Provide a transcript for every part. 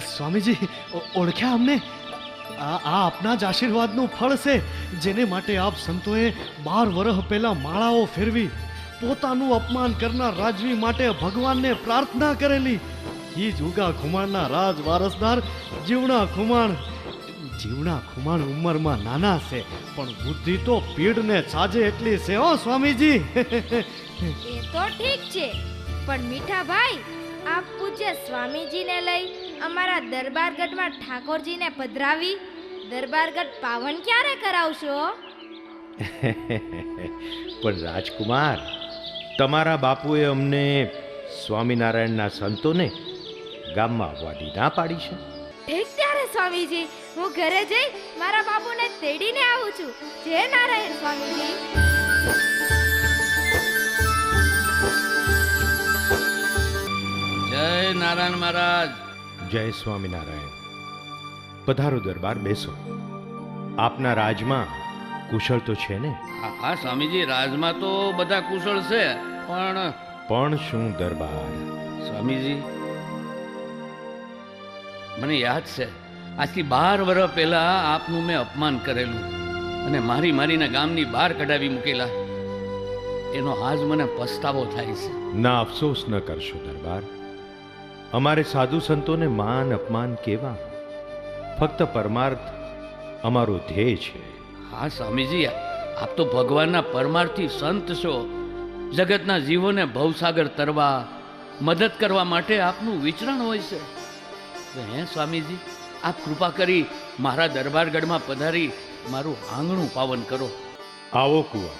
સ્વામીજી ઓળખ્યા અમને? આ આપના જ આશીર્વાદનું ફળ છે, જેને માટે આપ સંતોએ 12 વર્ષ પહેલા માળાઓ ફેરવી પોતાનું અપમાન કરનાર રાજવી માટે ભગવાનને પ્રાર્થના કરેલી. એ જ ઉગા ખુમાણના રાજ વારસદાર જીવણા ખુમાણ ઉંમરમાં નાના છે, પણ બુદ્ધિ તો પીઢને છાજે એટલી છે હો સ્વામીજી. એ તો ઠીક છે, પણ મીઠા ભાઈ, આપ પૂજ્ય સ્વામીજીને લઈ અમારા દરબારગઢમાં ઠાકોરજીને પધરાવી દરબારગઢ પાવન ક્યારે કરાવશો? પણ રાજકુમાર, તમારા બાપુએ અમને સ્વામિનારાયણના સંતોને ગામમાં આવવાની ના પાડી છે. ઠીક ત્યારે સ્વામીજી, હું ઘરે જઈ મારા બાપુને તેડીને આવું છું. જય નારાયણ સ્વામીજી. જય નારાયણ મહારાજ. જય સ્વામિનારાયણ. પધારો દરબાર, બેસો. આપના રાજમાં કુશળ તો છે ને? હા સ્વામીજી, રાજમાં તો બધા કુશળ છે, પણ શું દરબાર? સ્વામીજી, મને યાદ છે, આજથી 12 વર્ષ પહેલા આપનું મેં અપમાન કરેલું અને મારીને ગામની બહાર કઢાવી મૂકેલા. એનો આજ મને પસ્તાવો થાય છે. ના, અફસોસ ન કરશો દરબાર. અમારે સાધુ સંતોને માન અપમાન કેવા, ફક્ત પરમાર્થ અમારો ધ્યેય છે. હા સ્વામીજી, આપ તો ભગવાનના પરમાર્થી સંત છો. જગતના જીવોને ભવસાગર તરવા, મદદ કરવા માટે આપનું વિચરણ હોય છે. હે સ્વામીજી, આપ કૃપા કરી મારા દરબારગઢમાં પધારી મારું આંગણું પાવન કરો. આવો કુંવર,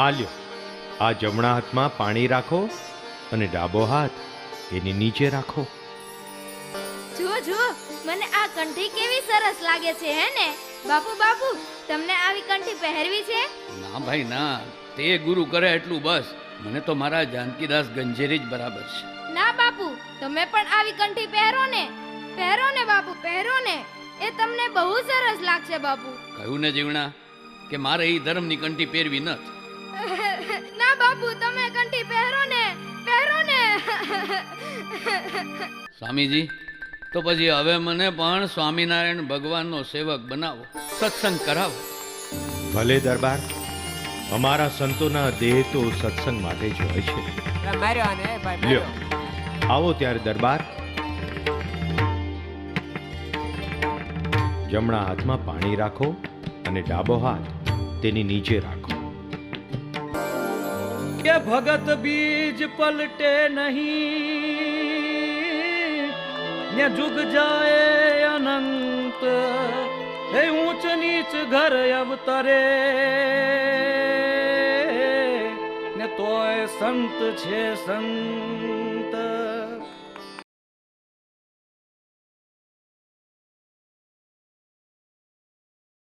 આ લ્યો, આ જમણા હાથમાં પાણી રાખો અને ડાબો હાથ એની નીચે રાખો. જુઓ, મને આ કંઠી કેવી સરસ લાગે છે, હે ને બાપુ? તમને આવી કંઠી પહેરવી છે? ના ભાઈ ના, તે ગુરુ કરે એટલું બસ. મને તો મારા જાનકીદાસ ગંજેરી જ બરાબર છે. ના બાપુ, તમે પણ આવી કંઠી પહેરો ને બાપુ, પહેરો ને. એ તમને બહુ સરસ લાગશે બાપુ. કહ્યું ને જીવણા કે મારે એ ધર્મની કંઠી પહેરવી નથી. ના બાપુ, તમે કંઠી પહેરો ને. સ્વામીજી, તો પછી હવે મને પણ સ્વામિનારાયણ ભગવાનનો સેવક બનાવો, સત્સંગ કરાવો. ભલે દરબાર, અમારા સંતોના દેહ તો સત્સંગ માટે જ હોય છે. લ્યો, આવો ત્યારે દરબાર. જમણા હાથમાં પાણી રાખો અને ડાબો હાથ તેની નીચે રાખો. કે ભગત બીજ પલટે નહીં, ને જુગ જાય અનંત. હે ઊંચ નીચ ઘર અવતરે, ને તોય સંત છે સંત.